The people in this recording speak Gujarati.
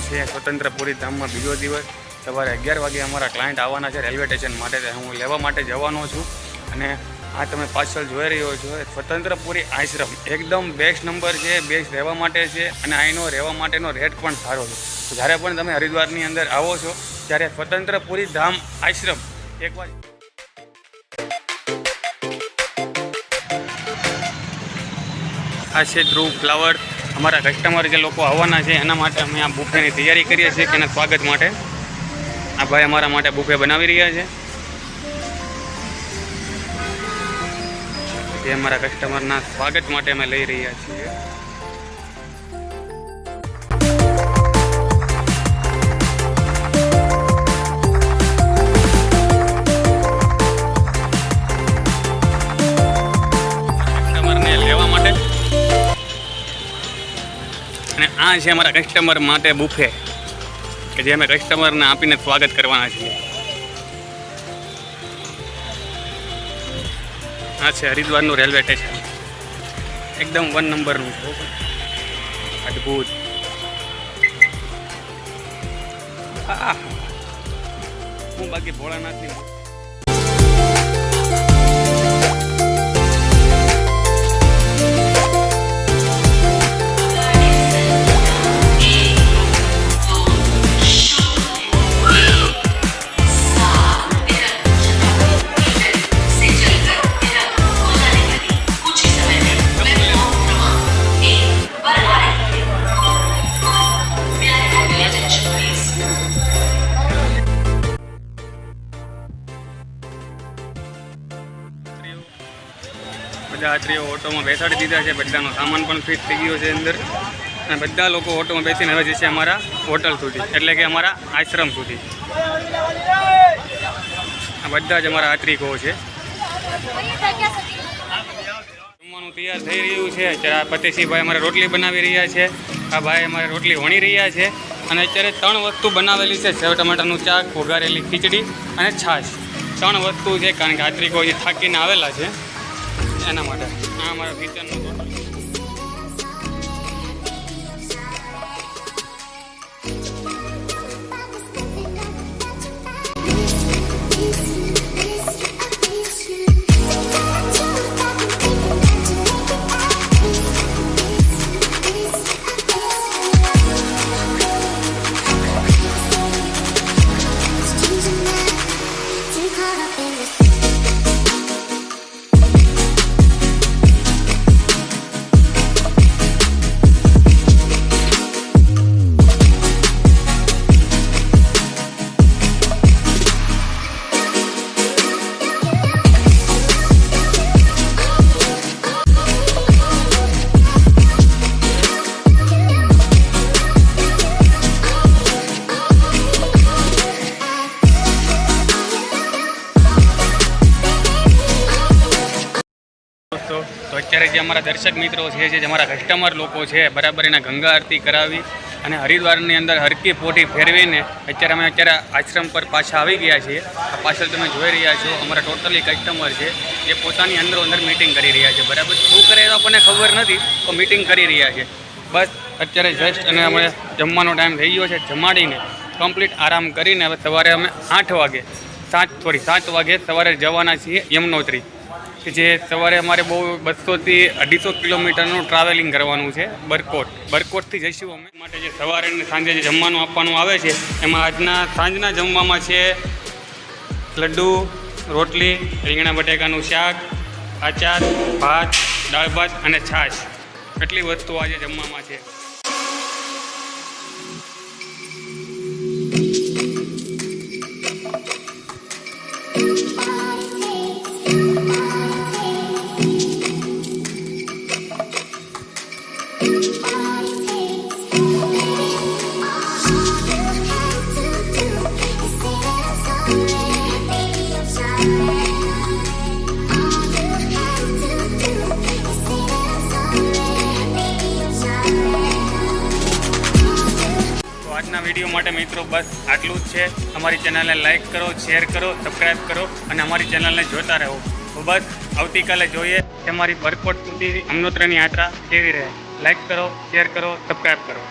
છે સ્વતંત્રપુરી ધામમાં બીજો દિવસ. સવારે 11 વાગે અમારા ક્લાયન્ટ આવવાના છે રેલવે સ્ટેશન માટે. હું લેવા માટે જવાનો છું. અને આ તમે પાછળ જોઈ રહ્યો છો સ્વતંત્રપુરી આશ્રમ એકદમ બેસ્ટ નંબર છે, બેસ્ટ રહેવા માટે છે. અને અહીંનો રહેવા માટેનો રેટ પણ સારો છે. તો જ્યારે પણ તમે હરિદ્વારની અંદર આવો છો ત્યારે સ્વતંત્રપુરી ધામ આશ્રમ એકવાર. આ છે ધ્રુવ ફ્લાવર. અમારા કસ્ટમર જે લોકો આવવાના છે એના માટે અમે આ બુફેની તૈયારી કરીએ છીએ કે એના સ્વાગત માટે. આ ભાઈ અમારા માટે બુફે બનાવી રહ્યા છે. જે અમારા કસ્ટમરના સ્વાગત માટે અમે લઈ રહ્યા છીએ. કસ્ટમરને લેવા માટે અને આ છે અમારા કસ્ટમર માટે બુફે કે જે અમે કસ્ટમરને આપીને સ્વાગત કરવાના છીએ. આ છે હરિદ્વારનું રેલવે સ્ટેશન. એકદમ 1 નંબરનું છે. અદ્ભુત. હું બાકી ભોળાનાથની બધા યાત્રીઓ ઓટોમાં બેસાડી દીધા છે. બધાનો સામાન પણ ફિટ થઈ ગયો છે અંદર. અને બધા લોકો ઓટોમાં બેસીને હવે જશે અમારા હોટલ સુધી, એટલે કે અમારા આશ્રમ સુધી. આ બધા જ અમારા યાત્રિકો છે. જમવાનું તૈયાર થઈ રહ્યું છે. અત્યારે ફતેહસિંહભાઈ અમારે રોટલી બનાવી રહ્યા છે. આ ભાઈ અમારે રોટલી વણી રહ્યા છે. અને અત્યારે 3 વસ્તુ બનાવેલી છે: સેવ ટમાટાનું શાક, વઘારેલી ખીચડી અને છાશ. 3 વસ્તુ છે કારણ કે યાત્રિકો જે થાકીને આવેલા છે એના માટે. આ અમારા કિચનનો તો અત્યારે જે અમારા દર્શક મિત્રો છે, જે અમારા કસ્ટમર લોકો છે, બરાબર એના ગંગા આરતી કરાવી અને હરિદ્વારની અંદર હરકી પોટી ફેરવીને અત્યારે આશ્રમ પર પાછા આવી ગયા છીએ. આ પાછળ તમે જોઈ રહ્યા છો અમારા ટોટલી કસ્ટમર છે જે પોતાની અંદર મિટિંગ કરી રહ્યા છે. બરાબર શું કરે તો આપણને ખબર નથી, તો મિટિંગ કરી રહ્યા છે. બસ અત્યારે જસ્ટ અને અમે જમવાનો ટાઈમ થઈ ગયો છે. જમાડીને કમ્પ્લીટ આરામ કરીને હવે સવારે અમે 7 વાગે સવારે જવાના છીએ યમનોત્રી, કે જે સવારે અમારે બહુ 200 થી 250 કિલોમીટરનું ટ્રાવેલિંગ કરવાનું છે. બરકોટથી જઈશું અમે. માટે જે સવારે અને સાંજે જે જમવાનું આપવાનું આવે છે એમાં આજના સાંજના જમવામાં છે લડ્ડુ, રોટલી, રીંગણા બટેકાનું શાક, આચાર, ભાત, દાળ ભાત અને છાશ. એટલી વસ્તુ આજે જમવામાં છે. આજના વિડીયો માટે મિત્રો બસ આટલું જ છે. અમારી ચેનલને લાઇક કરો, શેર કરો, સબસ્ક્રાઈબ કરો અને અમારી ચેનલને જોતા રહો. તો બસ આવતીકાલે જોઈએ કે અમારી બરકોટ સુધી યમનોત્રીની યાત્રા કેવી રહે. લાઇક કરો, શેર કરો, સબસ્ક્રાઈબ કરો.